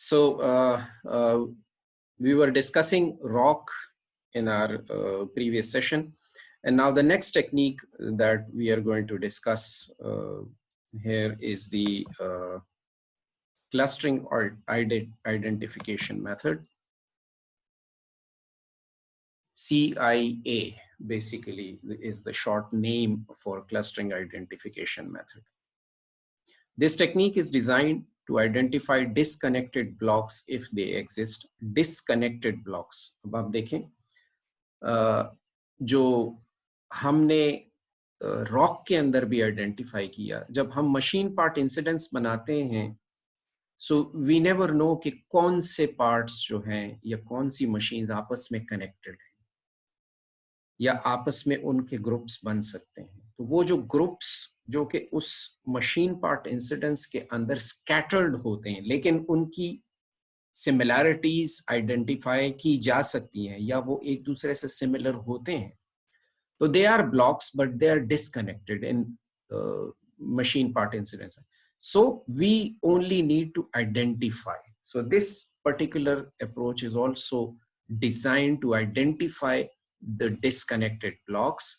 So we were discussing rock in our previous session, and now the next technique that we are going to discuss here is the clustering or identification method. CIA basically is the short name for clustering identification method. This technique is designed to identify disconnected blocks if they exist. Disconnected blocks. अब आप देखें जो हमने rock के अंदर भी identify किया, जब हम मशीन पार्ट इंसिडेंट्स बनाते हैं, सो वी नेवर नो कि कौन से पार्ट्स जो हैं या कौन सी मशीन्स आपस में कनेक्टेड हैं या आपस में उनके ग्रुप्स बन सकते हैं. तो वो जो ग्रुप्स जो कि उस मशीन पार्ट इंसिडेंट्स के अंदर स्कैटर्ड होते हैं, लेकिन उनकी सिमिलैरिटीज आइडेंटिफाई की जा सकती हैं या वो एक दूसरे से सिमिलर होते हैं, तो they are blocks but they are disconnected in machine part incidents. So we only need to identify. So this particular approach is also designed to identify the disconnected blocks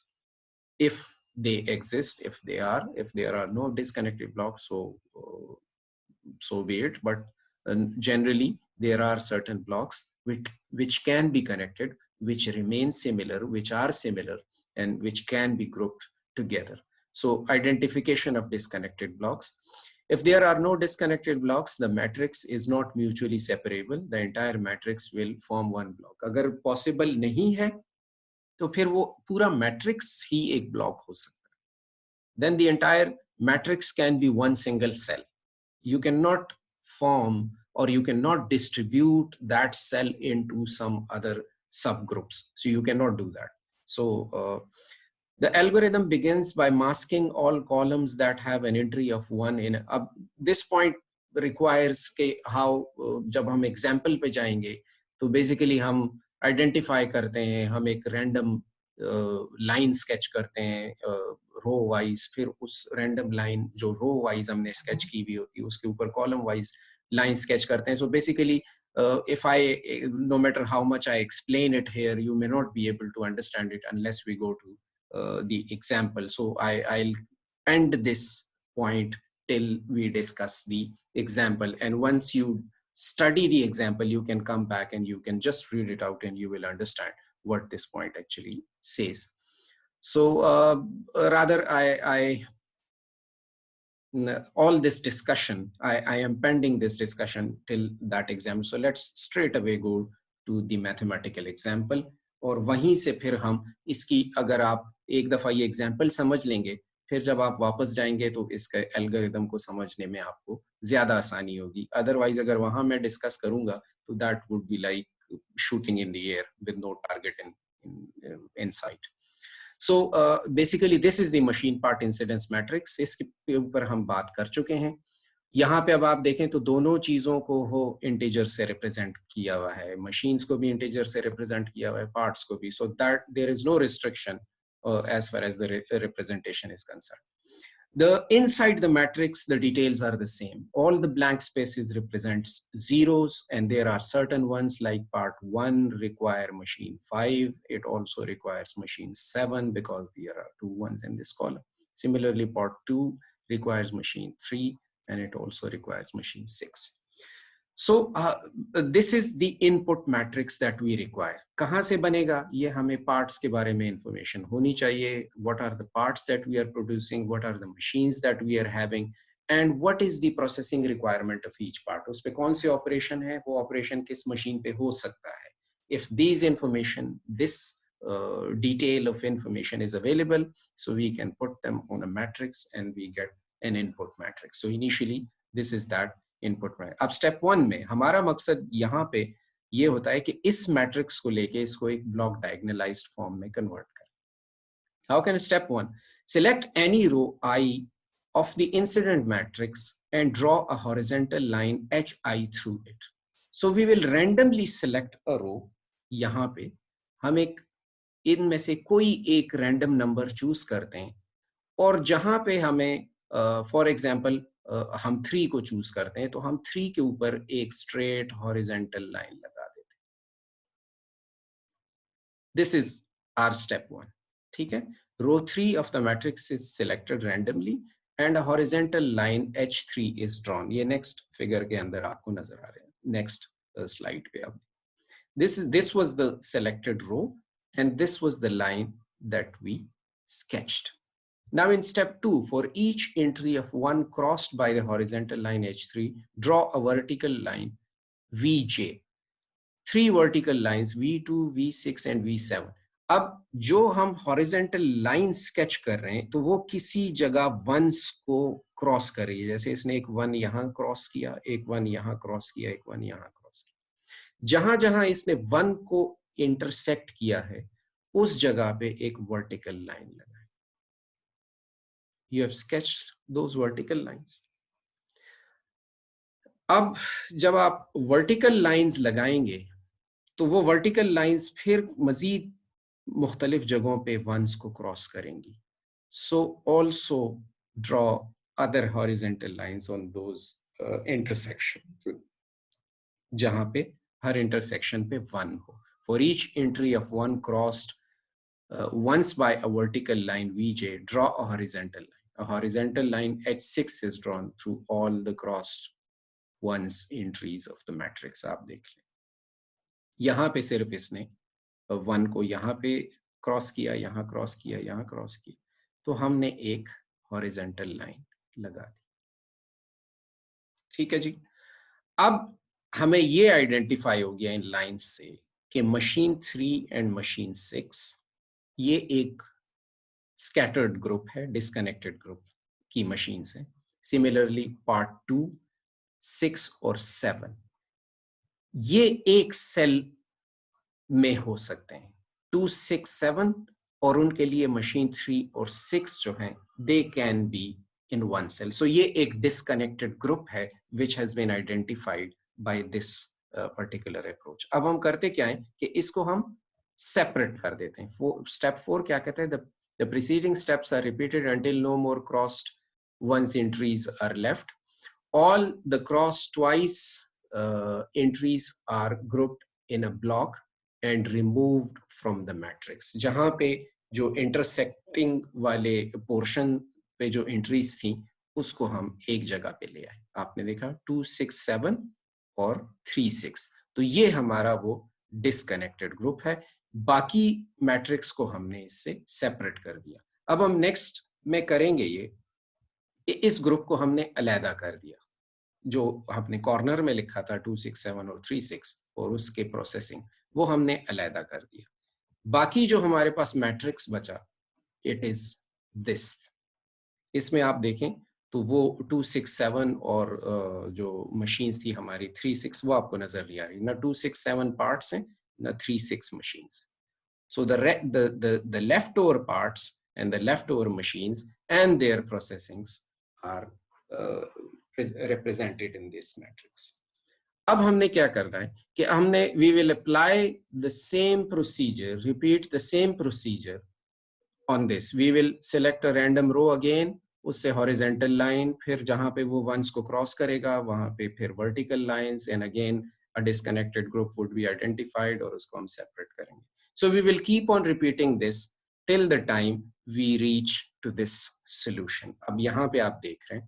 if they exist. If there are no disconnected blocks, so be it. But generally there are certain blocks which can be connected, which remain similar, which are similar, and which can be grouped together. So identification of disconnected blocks. If there are no disconnected blocks, the matrix is not mutually separable. The entire matrix will form one block. अगर possible नहीं है, तो फिर वो पूरा matrix ही एक block हो सकता है. Then the entire matrix can be one single cell. You cannot form or you cannot distribute that cell into some other subgroups. So you cannot do that. So the algorithm begins by masking all columns that have an entry of 1 in. Ab this point requires के how जब हम example पे जाएंगे, तो basically हम identify करते हैं, हम एक random line sketch करते हैं row wise, फिर उस random line जो row wise हमने sketch की हुई होती है, उसके ऊपर column wise line sketch करते हैं. So basically if no matter how much I explain it here, you may not be able to understand it unless we go to the example. So I'll end this point till we discuss the example, and once you study the example, you can come back and you can just read it out and you will understand what this point actually says. So rather all this discussion, I am pending this discussion till that example. So let's straight away go to the mathematical example, और वहीं से फिर हम इसकी, अगर आप एक दफ़ा ये एग्जाम्पल समझ लेंगे, फिर जब आप वापस जाएंगे तो इसके एल्गोरिदम को समझने में आपको ज़्यादा आसानी होगी. अदरवाइज अगर वहाँ मैं डिस्कस करूँगा तो that would be like shooting in the air with no target in sight. So basically this is the machine part incidence matrix. इसके ऊपर हम बात कर चुके हैं. यहाँ पे अब आप देखें तो दोनों चीज़ों को हो इंटीजर से रिप्रेजेंट किया हुआ है, मशीन्स को भी इंटीजर से रिप्रेजेंट किया हुआ है, पार्ट्स को भी. So that there is no restriction as far as the representation is concerned. Inside the matrix, the details are the same. All the blank spaces represents zeros, and there are certain ones like part 1 require machine 5. It also requires machine 7 because there are 2 ones in this column. Similarly, part 2 requires machine 3, and it also requires machine 6. So this is the input matrix that we require. कहाँ से बनेगा, ये हमें parts के बारे में information होनी चाहिए. What are the parts that we are producing? What are the machines that we are having? And what is the processing requirement of each part? उस पे कौन से operation है, वो operation किस machine पे हो सकता है. If these information, this detail of information is available, so we can put them on a matrix and we get an input matrix. So initially this is that input में. अब step 1 में हमारा मकसद यहाँ पे ये होता है कि इस मैट्रिक्स को लेके इसको एक ब्लॉक डायगोनलाइज्ड फॉर्म में कन्वर्ट करें. How can step 1? Select any row I of the incident matrix and draw a horizontal line HI through it. So we will randomly select a row. यहाँ पे हम एक इनमें से कोई एक रैंडम नंबर चूज करते हैं, और जहाँ पे हमें फॉर एग्जाम्पल हम 3 को चूज करते हैं, तो हम 3 के ऊपर एक स्ट्रेट हॉरिजेंटल लाइन लगा देते हैं। This is our step 1। ठीक है, row 3 of the matrix is selected randomly and a horizontal line H3 is drawn. ये नेक्स्ट फिगर के अंदर आपको नजर आ रहे हैं, नेक्स्ट स्लाइड पे। अब this was the selected row and this was the line that we sketched. Now in step 2, for each entry of 1 crossed by the horizontal line H3, draw a vertical line Vj. 3 vertical lines V2, V6 and V7. अब जो हम horizontal line sketch कर रहे हैं, तो वो किसी जगह वंस को क्रॉस कर रही है। जैसे इसने एक 1 यहाँ क्रॉस किया, एक 1 यहाँ क्रॉस किया, एक 1 यहाँ क्रॉस किया। जहां जहां इसने 1 को इंटरसेक्ट किया है, उस जगह पे एक वर्टिकल लाइन लगाए। You have sketched those vertical lines. अब जब आप वर्टिकल लाइंस लगाएंगे, तो वो वर्टिकल लाइंस फिर मजीद मुख्तलिफ जगहों पे वंस को क्रॉस करेंगी। So also draw other horizontal lines on those intersections, जहां पे हर इंटरसेक्शन पे 1 हो। For each entry of 1 crossed once by a vertical line Vj, draw a horizontal line. A horizontal line H6 is drawn through all the crossed ones entries of the matrix. आप देख लें, यहाँ पे सिर्फ इसने 1 को यहाँ पे क्रॉस किया, यहाँ क्रॉस किया, यहाँ क्रॉस किया, तो हमने एक हॉरिजेंटल लाइन लगा दी। ठीक है जी। अब हमें ये आइडेंटिफाई हो गया इन लाइंस से कि मशीन 3 एंड मशीन 6 ये एक स्कैटर्ड ग्रुप है, डिस्कनेक्टेड ग्रुप की मशीन से। सिमिलरली पार्ट 2, 6 और 7 ये एक सेल में हो सकते हैं, 2, 6, 7, और उनके लिए मशीन 3 और 6 जो हैं, they can be in one cell. So ये एक डिस्कनेक्टेड ग्रुप है which has been identified by this particular approach. अब हम करते क्या है कि इसको हम सेपरेट कर देते हैं। स्टेप 4 क्या कहते हैं? The preceding steps are repeated until no more crossed ones entries are left. All the crossed twice entries are grouped in a block and removed from the matrix. जहां पे जो intersecting वाले portion पे जो entries थी, उसको हम एक जगह पे ले आए। आपने देखा 2, 6, 7 और 3, 6, तो ये हमारा वो डिस्कनेक्टेड ग्रुप है। बाकी मैट्रिक्स को हमने इससे सेपरेट कर दिया। अब हम नेक्स्ट में करेंगे ये, इस ग्रुप को हमने अलहदा कर दिया, जो आपने कॉर्नर में लिखा था 2, 6, 7 और 3, 6 और उसके प्रोसेसिंग, वो हमने अलहदा कर दिया। बाकी जो हमारे पास मैट्रिक्स बचा, इट इज दिस। इसमें आप देखें तो वो 2, 6, 7 और जो मशीन्स थी हमारी 3, 6, वो आपको नजर नहीं आ रही। ना 2, 6, 7 पार्ट्स हैं, ना 3, 6 machines. So the leftover parts and the leftover machines and their processings are represented in this matrix. अब हमने क्या करना है कि हमने we will apply the same procedure, repeat the same procedure on this. We will select a random row again, उससे horizontal line, फिर जहाँ पे वो ones को cross करेगा वहाँ पे फिर vertical lines, and again a disconnected group would be identified और उसको हम separate करेंगे. So we will keep on repeating this till the time we reach to this solution. अब यहाँ पे आप देख रहे हैं,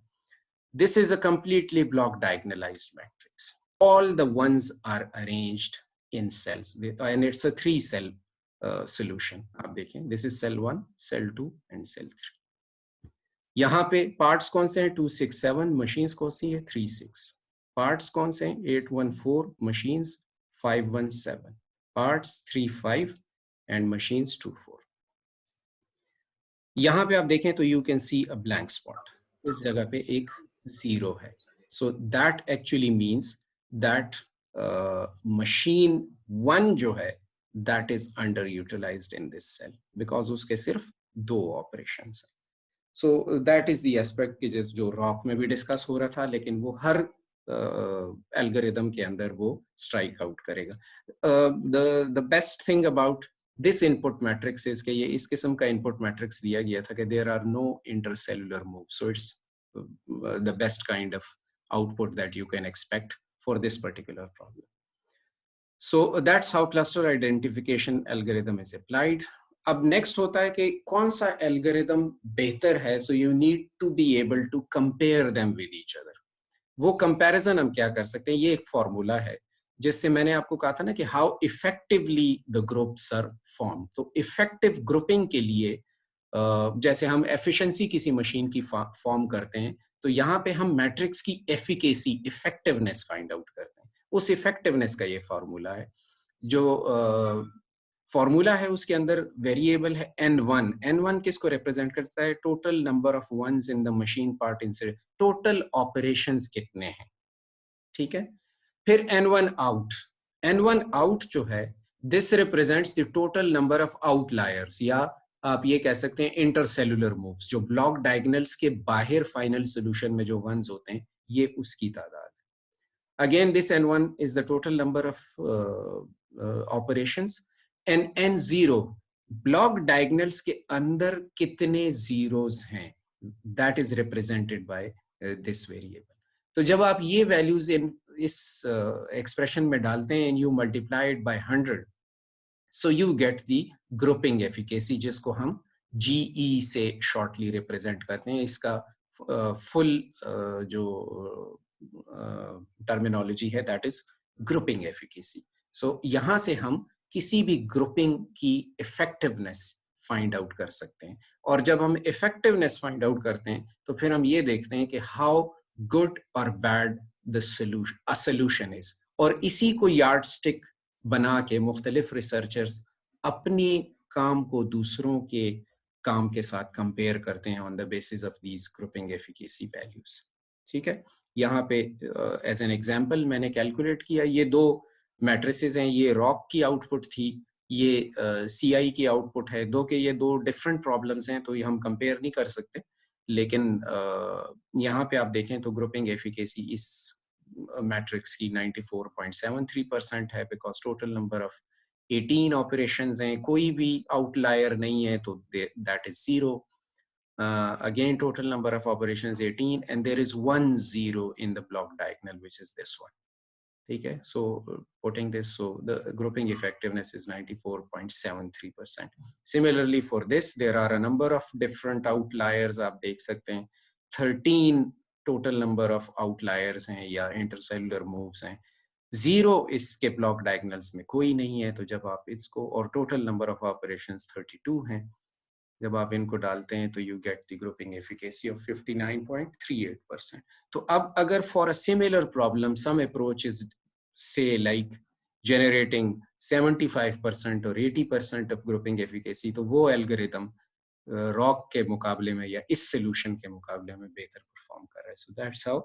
this is a completely block diagonalized matrix. All the ones are arranged in cells, and it's a 3 cell solution. आप देखें, this is cell 1, cell 2 and cell 3. यहाँ पे parts कौन से हैं? 2, 6, 7, machines कौन सी है? 3, 6. Parts कौन से हैं? 8, 1, 4, machines 5, 1, 7. Parts 3, 5 and machines 2, 4. यहाँ पे आप देखें तो you can see a blank spot. इस जगह पे एक 0 है. So that actually means that machine 1 जो है, that is underutilized in this cell because उसके सिर्फ 2 operations हैं. So that is the aspect कि जो रॉक में भी डिस्कस हो रहा था, लेकिन वो हर एल्गोरिदम के अंदर वो स्ट्राइक आउट करेगा. The best thing about this input matrix is कि ये इस किस्म का input matrix दिया गया था कि there are no intercellular moves, so it's the best kind of output that you can expect for this particular problem. So that's how cluster identification algorithm is applied. अब next होता है कि कौन सा algorithm बेहतर है, so you need to be able to compare them with each other. वो comparison हम क्या कर सकते हैं, ये एक formula है जिससे मैंने आपको कहा था ना कि how effectively the groups are formed. तो effective grouping के लिए जैसे हम efficiency किसी machine की form करते हैं, तो यहाँ पे हम matrix की efficacy, effectiveness find out करते हैं. उस effectiveness का ये formula है. जो फॉर्मूला है उसके अंदर वेरिएबल है n1. n1 किसको रिप्रेजेंट करता है, total number of ones in the machine part incident, total operations कितने हैं, ठीक है. फिर n1 आउट, n1 आउट जो है this represents the total number of outliers, या आप ये कह सकते हैं इंटरसेलुलर मूव्स, जो ब्लॉक डायगोनल्स के बाहर फाइनल सोल्यूशन में जो वंस होते हैं ये उसकी तादाद है. Again, this n1 is the total number of operations, and n0 block diagonals के अंदर कितने zeros हैं, that is represented by this variable. तो जब आप ये values इस expression में डालते हैं and you multiply it by 100, so you get the grouping efficacy, जिसको हम GE से shortly represent करते हैं. इसका full जो टर्मिनोलॉजी है दैट इज ग्रुपिंग एफिकेसी. सो यहां से हम किसी भी ग्रुपिंग की इफेक्टिवनेस फाइंड आउट कर सकते हैं, और जब हम इफेक्टिवनेस फाइंड आउट करते हैं तो फिर हम ये देखते हैं कि हाउ गुड और बैड द सोल्यूशन इज, और इसी को यार्ड स्टिक बना के मुख्तलिफ रिसर्चर्स अपने काम को दूसरों के काम के साथ कंपेयर करते हैं on the basis of these grouping efficacy values. ठीक है, यहाँ पे एज एन एग्जाम्पल मैंने कैलकुलेट किया, ये दो मैट्रिसेस हैं, ये रॉक की आउटपुट थी, ये CI की आउटपुट है. दो के ये दो डिफरेंट प्रॉब्लम्स हैं तो ये हम कंपेयर नहीं कर सकते, लेकिन यहाँ पे आप देखें तो ग्रुपिंग एफिकेसी इस मैट्रिक्स की 94.73% है, because total number of 18 operations हैं, कोई भी आउटलायर नहीं है तो that is 0. Again, total number of operations 18, and there is 1 0 in the block diagonal, which is this one. Okay, so putting this, so the grouping effectiveness is 94.73%. Similarly, for this, there are a number of different outliers. आप देख सकते हैं 13 total number of outliers हैं या intercellular moves हैं. 0 इसके block diagonals में कोई नहीं है, तो जब आप इसको, और total number of operations 32 हैं, जब आप इनको डालते हैं तो you get the grouping efficacy of 59.38%. तो अब अगर for a similar problem some approach is say like generating 75% or 80% of grouping efficacy, तो वो algorithm रॉक के मुकाबले में या इस solution के मुकाबले में बेहतर perform कर रहा है. So that's how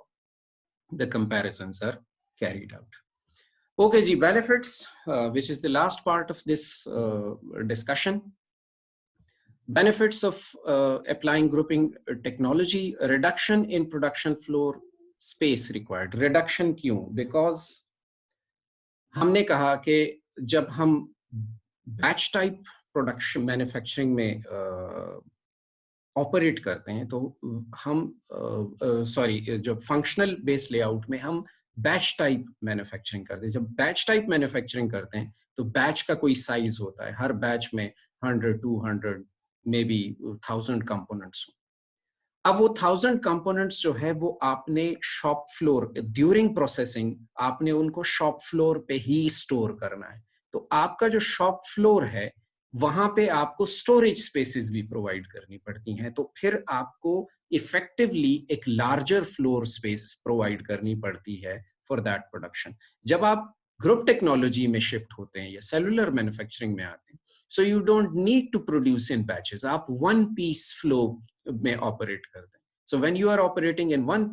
the comparisons are carried out. Okay ji, benefits, which is the last part of this discussion. Benefits of applying grouping technology: reduction in production floor space required. Reduction क्यों? Because हमने कहा कि जब हम batch type production manufacturing में operate करते हैं तो हम जो फंक्शनल बेस लेआउट में हम बैच टाइप मैन्युफैक्चरिंग करते हैं. जब बैच टाइप मैन्युफैक्चरिंग करते हैं तो बैच का कोई साइज होता है, हर बैच में 100, 200, मे बी 1000 कंपोनेंट्स. अब वो 1000 कंपोनेंट्स जो है वो आपने शॉप फ्लोर ड्यूरिंग प्रोसेसिंग आपने उनको शॉप फ्लोर पे ही स्टोर करना है. तो आपका जो शॉप फ्लोर है वहां पे आपको स्टोरेज स्पेसेस भी प्रोवाइड करनी पड़ती हैं, तो फिर आपको इफेक्टिवली एक लार्जर फ्लोर स्पेस प्रोवाइड करनी पड़ती है फॉर दैट प्रोडक्शन. जब आप ग्रुप टेक्नोलॉजी में शिफ्ट होते हैं या सेलुलर मैन्युफैक्चरिंग में आते हैं, so you don't need to produce in batches. आप one piece flow में operate करते हैं. So when you are operating in one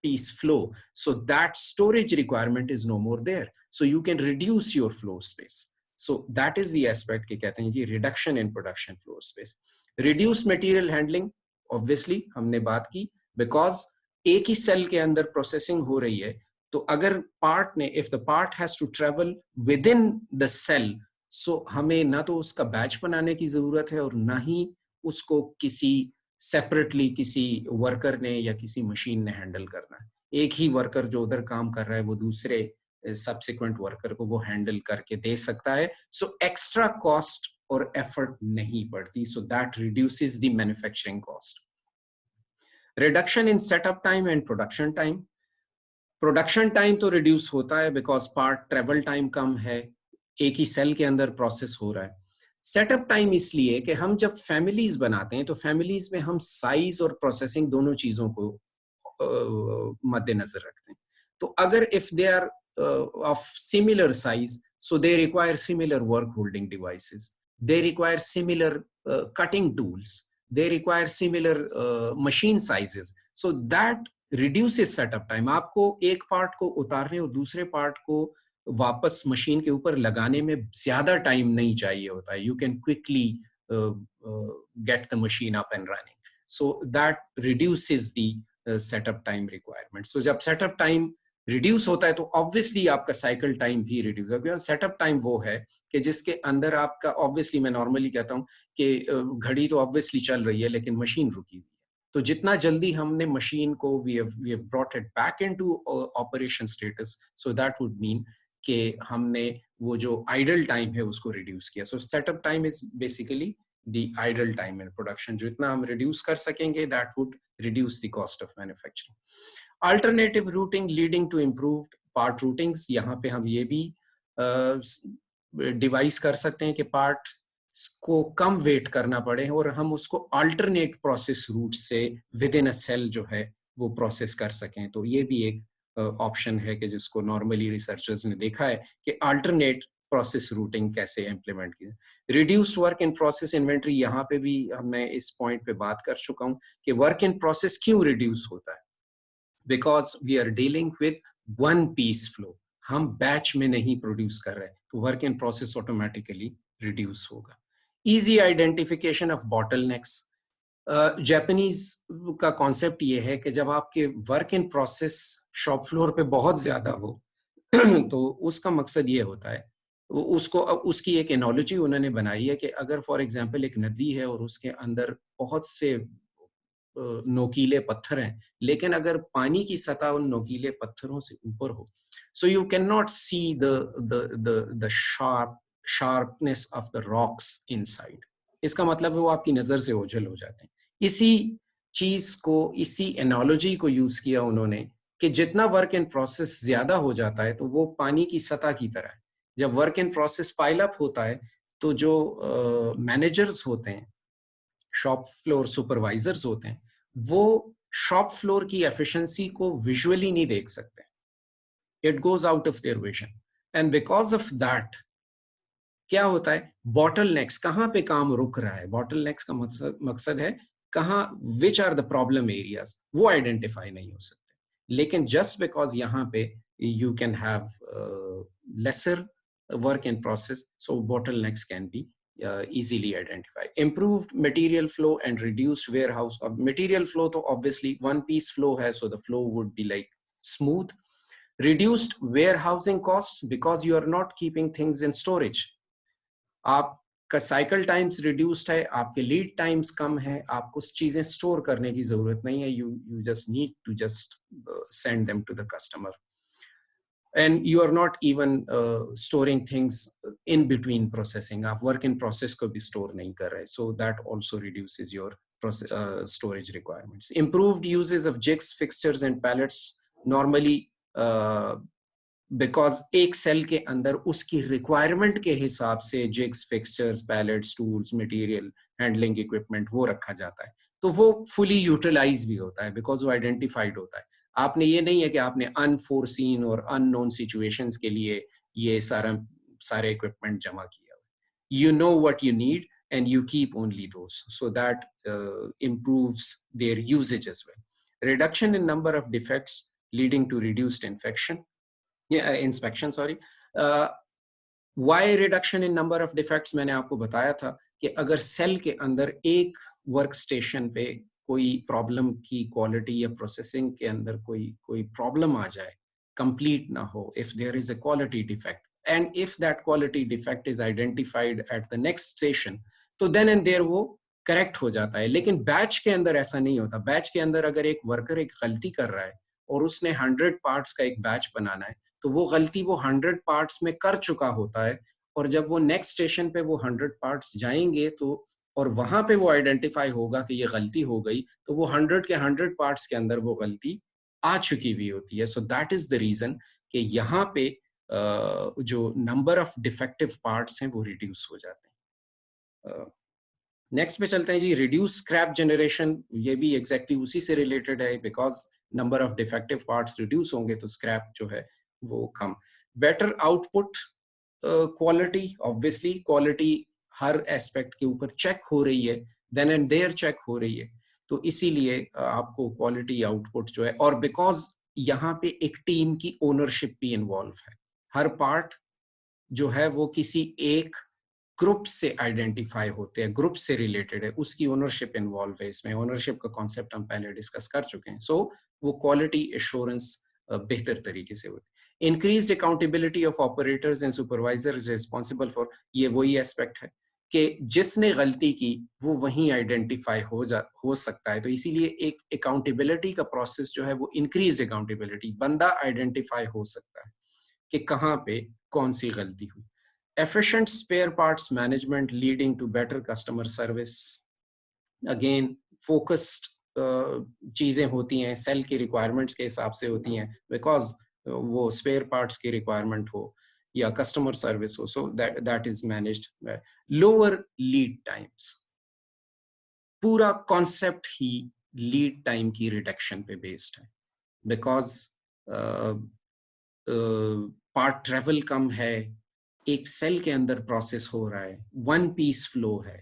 piece flow, so that storage requirement is no more there. So you can reduce your floor space. So that is the aspect कि कहते हैं कि reduction in production floor space. Reduced material handling, obviously हमने बात की, because एक ही cell के अंदर प्रोसेसिंग हो रही है, तो अगर पार्ट ने, if the part has to travel within the cell, सो हमें ना तो उसका बैच बनाने की जरूरत है और ना ही उसको किसी सेपरेटली किसी वर्कर ने या किसी मशीन ने हैंडल करना है। एक ही वर्कर जो उधर काम कर रहा है वो दूसरे सब्सिक्वेंट वर्कर को वो हैंडल करके दे सकता है। सो एक्स्ट्रा कॉस्ट और एफर्ट नहीं पड़ती, so that reduces the manufacturing cost. Reduction in setup time and production time. Production time तो रिड्यूस होता है बिकॉज पार्ट ट्रेवल टाइम कम है, एक ही सेल के अंदर प्रोसेस हो रहा है। सेटअप टाइम इसलिए कि हम जब फैमिलीज बनाते हैं तो फैमिलीज में हम साइज और प्रोसेसिंग दोनों चीजों को मद्देनजर रखते हैं। तो अगर if they are of similar size, so they require similar work holding devices, they require similar cutting tools, they require similar machine sizes, so that reduces setup time। आपको एक पार्ट को उतारने और दूसरे पार्ट को वापस मशीन के ऊपर लगाने में ज्यादा टाइम नहीं चाहिए होता है। You can quickly get the machine up and running, so that reduces the setup time requirement। so जब setup time रिड्यूस होता है तो ऑब्वियसली आपका साइकिल टाइम भी रिड्यूस होगा। सेटअप टाइम वो है कि जिसके अंदर आपका, ऑब्वियसली मैं नॉर्मली कहता हूँ कि घड़ी तो ऑब्वियसली चल रही है लेकिन मशीन रुकी हुई है, तो जितना जल्दी हमने मशीन को we have brought it back into operation status, so that would mean कि हमने वो जो आइडल टाइम है उसको रिड्यूस किया। So setup time is basically the idle time in production. जितना हम रिड्यूस कर सकेंगे that would reduce the cost of manufacturing. Alternative routing leading to improved part routings. यहाँ पे हम ये भी डिवाइस कर सकते हैं कि पार्ट को कम वेट करना पड़े और हम उसको अल्टरनेट प्रोसेस रूट से विद इन अ सेल जो है वो प्रोसेस कर सकें। तो ये भी एक ऑप्शन है कि जिसको नॉर्मली रिसर्चर्स ने देखा है कि अल्टरनेट प्रोसेस रूटिंग कैसे इम्प्लीमेंट किया। Reduced work in process inventory, यहाँ पे भी मैं इस पॉइंट पे बात कर चुका हूँ कि वर्क इन प्रोसेस क्यों रिड्यूस होता है, because we are dealing with one piece flow, हम बैच में नहीं प्रोड्यूस कर रहे, तो work in process automatically reduce होगा। Easy identification of bottlenecks. Japanese का कॉन्सेप्ट ये है कि जब आपके work in process shop floor पे बहुत ज्यादा हो तो उसका मकसद ये होता है, उसको उसकी एक एनोलॉजी उन्होंने बनाई है कि अगर फॉर एग्जांपल एक नदी है और उसके अंदर बहुत से नोकीले पत्थर हैं, लेकिन अगर पानी की सतह उन नोकीले पत्थरों से ऊपर हो, so you can not see the sharpness of the rocks inside. इसका मतलब है वो आपकी नजर से ओझल हो जाते हैं। इसी चीज को, इसी एनालॉजी को यूज किया उन्होंने कि जितना वर्क इन प्रोसेस ज्यादा हो जाता है तो वो पानी की सतह की तरह है। जब work in process pile up होता है तो जो मैनेजर्स होते हैं, शॉप फ्लोर सुपरवाइजर्स होते हैं, वो शॉप फ्लोर की एफिशिएंसी को विजुअली नहीं देख सकते, it goes out of their vision, and because of that क्या होता है, बॉटल नेक्स, कहाँ पे काम रुक रहा है, बॉटल नेक्स का मकसद है कहाँ, which are the problem areas, वो आइडेंटिफाई नहीं हो सकते। लेकिन जस्ट बिकॉज यहाँ पे you can have lesser work in process, so bottlenecks can be easily identified. Improved material flow and reduced warehouse. Material flow तो obviously one piece flow है, so the flow would be like smooth. Reduced warehousing costs because you are not keeping things in storage. आपका cycle times reduced है, आपके lead times कम है, आपको चीजें store करने की जरूरत नहीं है, you just need to just send them to the customer. And you are not even storing things in between processing. आप work in process को भी store नहीं कर रहे, so that also reduces your storage requirements. Improved uses of jigs, fixtures and pallets. Normally because एक cell के अंदर उसकी रिक्वायरमेंट के हिसाब से jigs, fixtures, pallets, tools, material, handling equipment वो रखा जाता है, तो वो फुली यूटिलाइज भी होता है बिकॉज वो आइडेंटिफाइड होता है। आपने ये नहीं है कि आपने अनफोरसीन और अननोन सिचुएशंस के लिए ये सारे इक्विपमेंट जमा किया हुआ, you know what you need and you keep only those, so that improves their usage as well. Reduction in number of defects leading to reduced inspection, sorry. Why reduction in number of defects? मैंने आपको बताया था कि अगर cell के अंदर एक work station पे कोई प्रॉब्लम की क्वालिटी या प्रोसेसिंग के अंदर कोई प्रॉब्लम आ जाए, कंप्लीट ना हो, if there is a quality defect, and if that quality defect is identified at the next station, तो then and there वो करेक्ट हो जाता है। लेकिन बैच के अंदर ऐसा नहीं होता। बैच के अंदर अगर एक वर्कर एक गलती कर रहा है और उसने 100 पार्ट्स का एक बैच बनाना है, तो वो गलती वो 100 पार्ट्स में कर चुका होता है, और जब वो नेक्स्ट स्टेशन पे वो 100 पार्ट्स जाएंगे तो और वहां पे वो आइडेंटिफाई होगा कि ये गलती हो गई, तो वो 100 के 100 पार्ट्स के अंदर वो गलती आ चुकी हुई होती है। So that is the reason कि यहाँ पे जो नंबर ऑफ डिफेक्टिव पार्ट्स हैं वो रिड्यूस हो जाते हैं। नेक्स्ट पे चलते हैं जी, रिड्यूस स्क्रैप जनरेशन। ये भी एग्जैक्टली उसी से रिलेटेड है, because number of defective parts reduce होंगे तो स्क्रैप जो है वो कम। Better output quality, obviously quality हर एस्पेक्ट के ऊपर चेक हो रही है, देन एंड देयर चेक हो रही है, तो इसीलिए आपको क्वालिटी आउटपुट जो है, और बिकॉज यहाँ पे एक टीम की ओनरशिप भी इन्वॉल्व है। हर पार्ट जो है वो किसी एक ग्रुप से आइडेंटिफाई होते हैं, ग्रुप से रिलेटेड है, उसकी ओनरशिप इन्वॉल्व है इसमें। ओनरशिप का कॉन्सेप्ट हम पहले डिस्कस कर चुके हैं। सो वो क्वालिटी एश्योरेंस बेहतर तरीके से होती है। Increased accountability of operators and supervisors responsible for, ये वही एस्पेक्ट है कि जिसने गलती की वो वहीं आइडेंटिफाई हो सकता है, तो इसीलिए एक अकाउंटेबिलिटी का प्रोसेस जो है वो इंक्रीज्ड अकाउंटेबिलिटी, बंदा आइडेंटिफाई हो सकता है कि कहाँ पे कौन सी गलती हुई। Efficient spare parts management leading to better customer service. Again, focused चीजें होती हैं, सेल की रिक्वायरमेंट्स के हिसाब से होती हैं, बिकॉज वो स्पेयर पार्ट्स की रिक्वायरमेंट हो या कस्टमर सर्विस हो, सो that is managed. Lower lead times, पूरा कॉन्सेप्ट ही लीड टाइम की रिडक्शन पे बेस्ड है, बिकॉज पार्ट ट्रेवल कम है, एक सेल के अंदर प्रोसेस हो रहा है, वन पीस फ्लो है,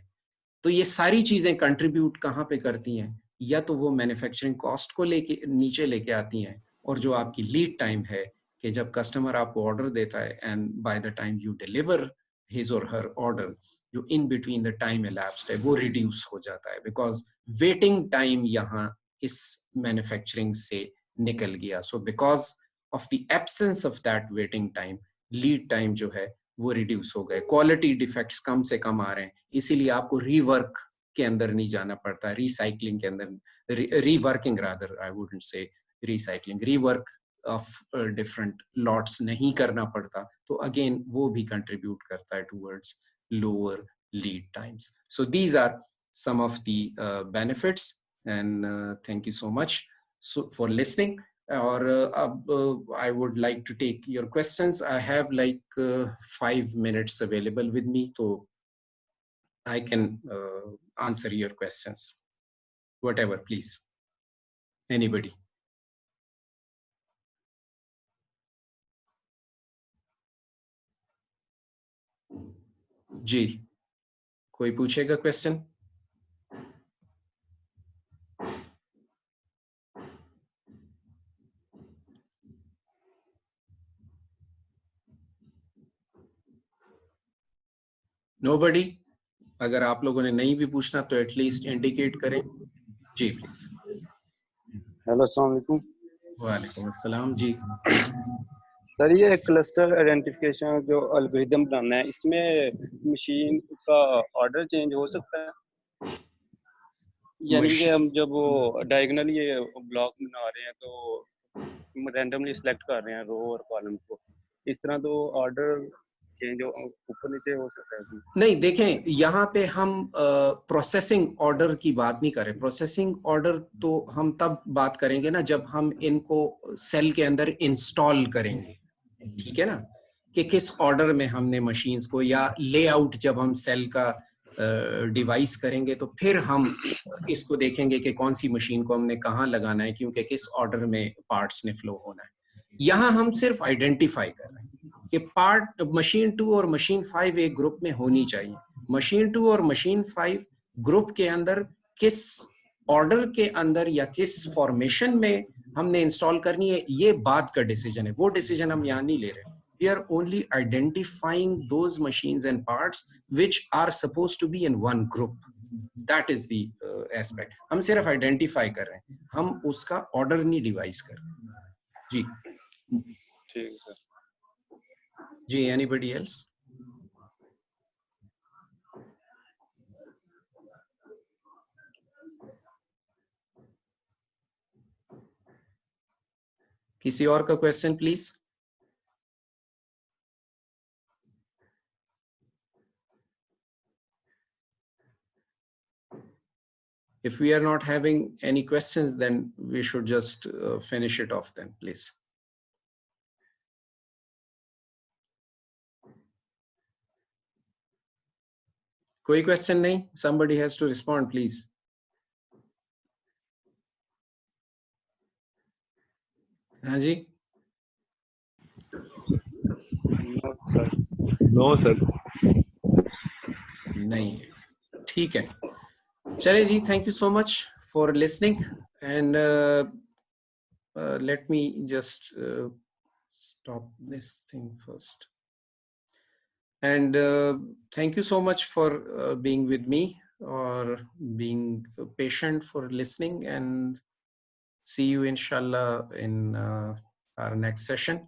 तो ये सारी चीजें कंट्रीब्यूट कहाँ पे करती हैं, या तो वो मैन्युफैक्चरिंग कॉस्ट को लेके नीचे लेके आती हैं, और जो आपकी लीड टाइम है कि जब कस्टमर आपको ऑर्डर देता है and by the time you deliver his और हर ऑर्डर, जो in between the time elapsed है वो रिड्यूस हो जाता है, बिकॉज वेटिंग टाइम यहाँ इस मैन्युफैक्चरिंग से निकल गया। So because of the absence of that waiting time, lead time जो है वो रिड्यूस हो गए, क्वालिटी डिफेक्ट्स कम से कम आ रहे हैं, इसीलिए आपको रीवर्क के अंदर नहीं जाना पड़ता, रिसाइकलिंग के अंदर, reworking rather, I wouldn't say recycling, rework of different lots नहीं करना पड़ता, तो अगेन वो भी कंट्रीब्यूट करता है towards lower lead times. So these are some of the benefits, and thank you so much for listening. Or I would like to take your questions. I have like 5 minutes available with me, so I can answer your questions. Whatever, please. Anybody? जी, कोई पूछेगा question? Nobody? अगर आप लोगों ने नहीं भी पूछना तो एटलीस्ट इंडिकेट करें। जी प्लीज। हेलो, अस्सलाम वालेकुम। वालेकुम अस्सलाम जी। सर, ये क्लस्टर आइडेंटिफिकेशन जो एल्गोरिदम बनाना है, इसमें मशीन का ऑर्डर चेंज हो सकता है? यानी कि हम जब वो डायगोनली ये ब्लॉक बना रहे हैं तो रैंडमली सिलेक्ट कर रहे हैं रो और कॉलम को, इस तरह तो ऑर्डर चेंज ऊपर नीचे हो सकता है? नहीं, देखें यहाँ पे हम प्रोसेसिंग ऑर्डर की बात नहीं करें। प्रोसेसिंग ऑर्डर तो हम तब बात करेंगे ना जब हम इनको सेल के अंदर इंस्टॉल करेंगे, ठीक है ना, कि किस ऑर्डर में हमने मशीन्स को, या लेआउट जब हम सेल का डिवाइस करेंगे तो फिर हम इसको देखेंगे कि कौन सी मशीन को हमने कहाँ लगाना है, क्योंकि किस ऑर्डर में पार्ट्स ने फ्लो होना है। यहाँ हम सिर्फ आइडेंटिफाई कर रहे हैं कि पार्ट मशीन 2 और मशीन 5 एक ग्रुप में होनी चाहिए। मशीन 2 और मशीन 5 ग्रुप के अंदर किस ऑर्डर के अंदर या किस फॉर्मेशन में हमने इंस्टॉल करनी है, ये बात का डिसीजन है, वो डिसीजन हम यहाँ नहीं ले रहे। We are only identifying those machines and parts which are supposed to be in one group. That is the aspect. हम सिर्फ आइडेंटिफाई कर रहे हैं, हम उसका ऑर्डर नहीं डिवाइस कर रहे। जी ठीक है सर। जी, anybody else? किसी और का question please? If we are not having any questions, then we should just finish it off then, please. कोई question नहीं? Somebody has to respond, please. हाँ जी? No sir. नहीं, ठीक है। चलिए जी, thank you so much for listening, and let me just stop this thing first. And thank you so much for being with me, or being patient for listening, and see you inshallah in our next session.